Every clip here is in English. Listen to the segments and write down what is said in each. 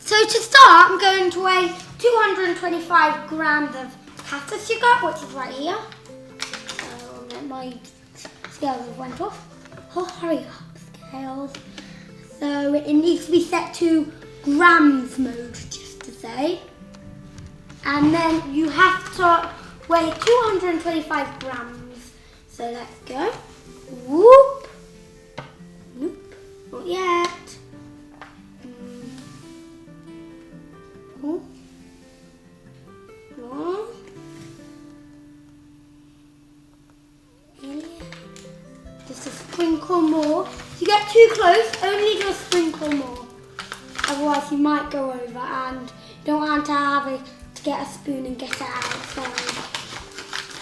So to start, I'm going to weigh 225 grams of caster sugar, which is right here. So my scales have went off. Oh, hurry up, scales. So it needs to be set to grams mode, just to say. And then you have to weigh 225 grams. So let's go. Whoop. Nope, not yet. Oh. No. Just a sprinkle more. If you get too close, only do a sprinkle more. Otherwise you might go over and you don't want to get a spoon and get it out. So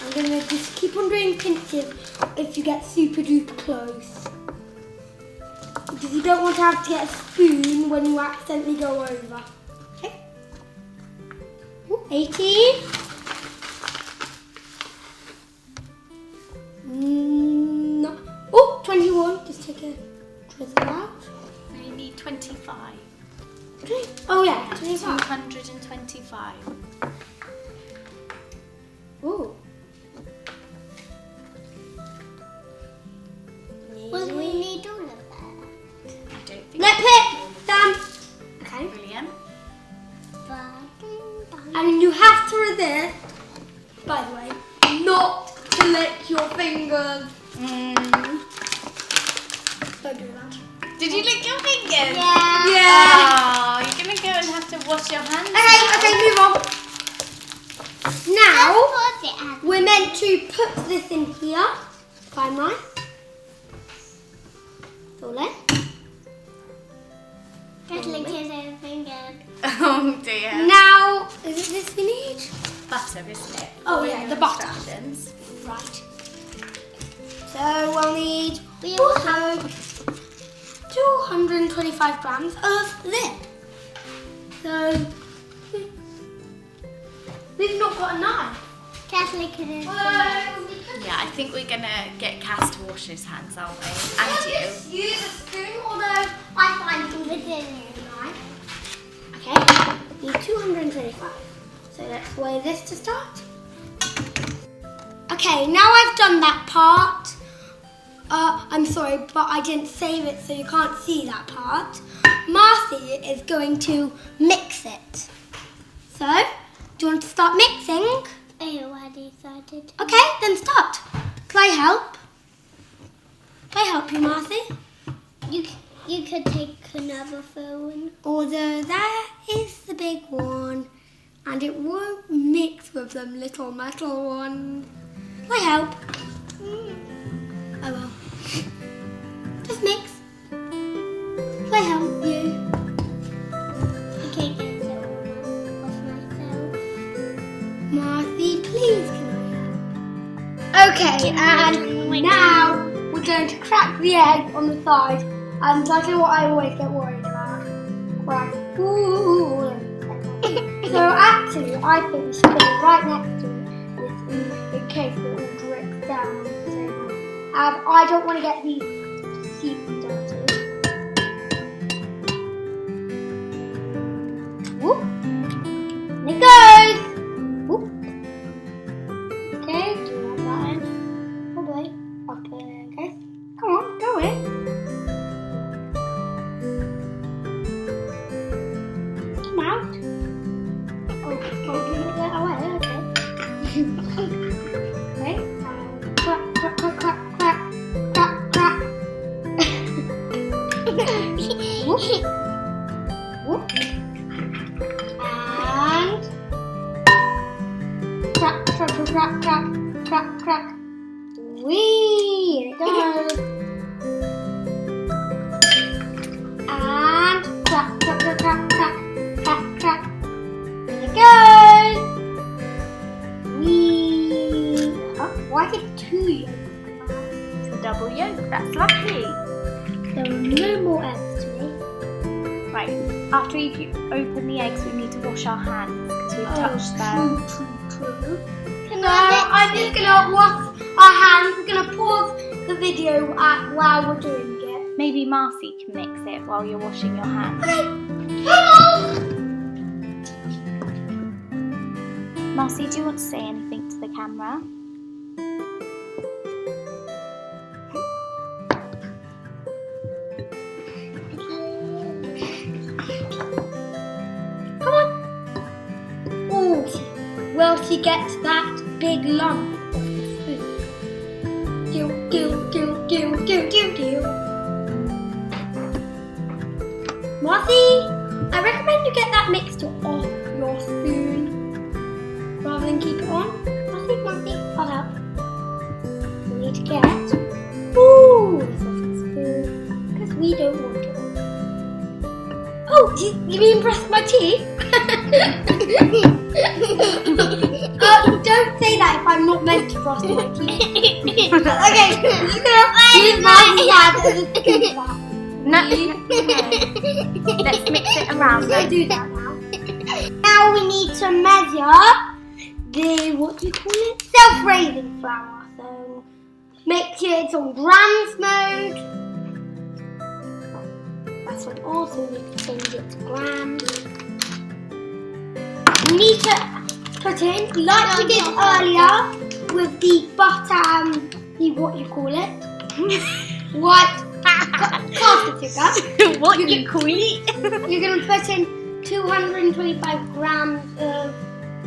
I'm going to just keep on doing pinches if you get super duper close. Because you don't want to have to get a spoon when you accidentally go over. Okay. Ooh, 18. No. Oh, 21. Just take a drizzle out. We need 25. Oh yeah, 25. 225. Ooh. Well, we need all of that. I don't think. Let it down. Okay. Brilliant. And you have to resist, by the way, not to lick your fingers. Don't do that. Did you lick your fingers? Yeah. Oh, you're going to go and have to wash your hands. Okay, move on. Now, we're meant to put this in here. If I'm right. All in. Just lick his finger. Oh dear. Now, is it this we need? Butter, isn't it? Oh yeah, the butter. Instructions. Right. So we'll need We will have 225 grams of this. So we've not got a knife. just lick his Yeah, I think we're going to get Cass to wash his hands, aren't we? And you. Just use a spoon, although I find it with a knife. Okay, need 225. So let's weigh this to start. Okay, now I've done that part. I'm sorry, but I didn't save it, so you can't see that part. Marcy is going to mix it. So, do you want to start mixing? I already started. Okay, then start. Can I help? Can I help you, Marcy? You could take another phone. Although that is the big one, and it won't mix with them little metal ones. Can I help? I will. Just mix. Can I help you? I can't get it off myself. Marcy, please can I help? Okay, and now we're going to crack the egg on the side. And that's what I always get worried about. Crack. Ooh. So actually, I think we should put it right next to it in case it all drips down on the table. And I don't want to get these seats dirty. Whoop. And it goes. Whoop. Okay, do you want that in? Probably. I'll put it in, okay? Come on, go in. Come out. Oh, you get that away, okay. Okay, clack, clack, clack, clack, clack, clack, clack. Whoop. Whoop. And crack, crack, crack, crack, crack, crack. Whee! There it goes. And crack, crack, crack, crack, crack, crack, crack. There it goes. Whee! Oh, why is it 2 yolks? It's a double yolk. That's lucky. There are no more eggs to me. Right. After you open the eggs, we need to wash our hands because we've touched them. True. So I'm just gonna wash our hands. We're gonna pause the video while we're doing it. Maybe Marcy can mix it while you're washing your hands. Marcy, do you want to say anything to the camera? Come on. Oh, will she get that big lump of the spoon? Do, do, do, do, do, do, do. Marcy, I recommend you get that mixture off your spoon rather than keep it on. Marcy, hold up. We need to get this off the spoon because we don't want it on. Oh, you mean brush my teeth? Don't say that if I'm not meant to brush my teeth. Okay, you're gonna use Marcy's hand as a scooper. No. Let's mix it around. Let's do that now. Now we need to measure the, what do you call it? Self-raising flour. So make sure it's on grams mode. That's what also we need to change it to grams. We need to put in, like we did earlier, with the butter and the, what you call it? White caster sugar. What you call it? You're going to put in 225 grams of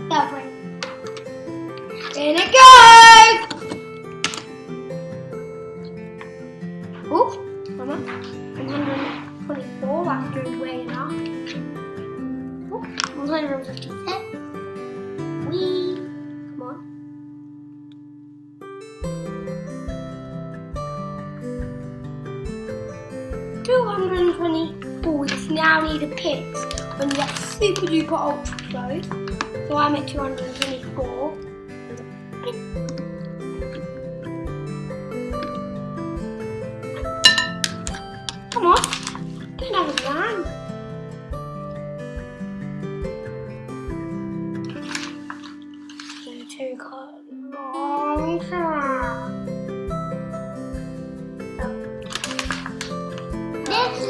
self-raising. In it goes! Oh, come on. 124, that's doing way enough. Oh, 156. Come on. $224. You just now need a pit when you get super duper ultra close. So I'm at 224. Come on, don't have a plan. It's going to take a long time.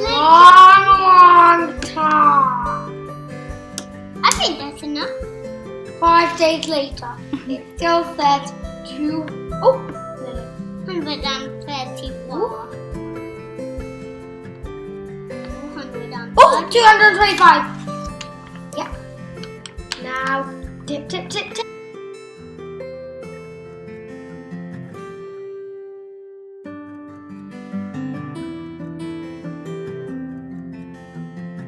Long time. I think that's enough. 5 days later, it still said 134. Oh, 225. Yeah. Now, dip, dip, dip, dip.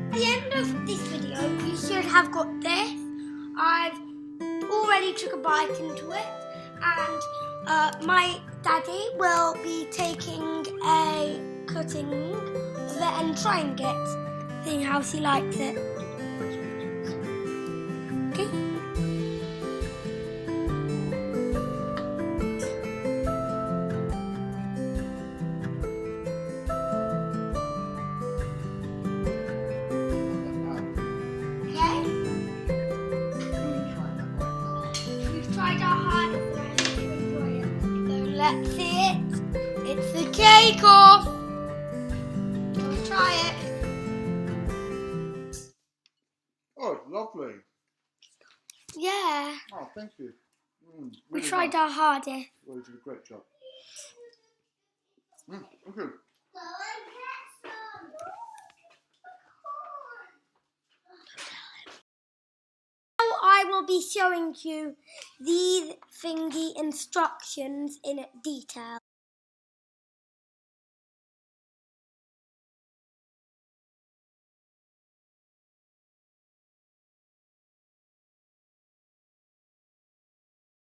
At the end of this video, you should have got this. I've already took a bite into it, and my daddy will be taking a cutting of it and trying it, seeing how she likes it. Okay. Tried our hardest and I hope you enjoy it. So let's see it. It's the cake off. We'll try it. Oh, lovely. Yeah. Oh, thank you. We Really tried nice. our hardest. Well, you did a great job. Okay. Now I will be showing you these thingy instructions in detail.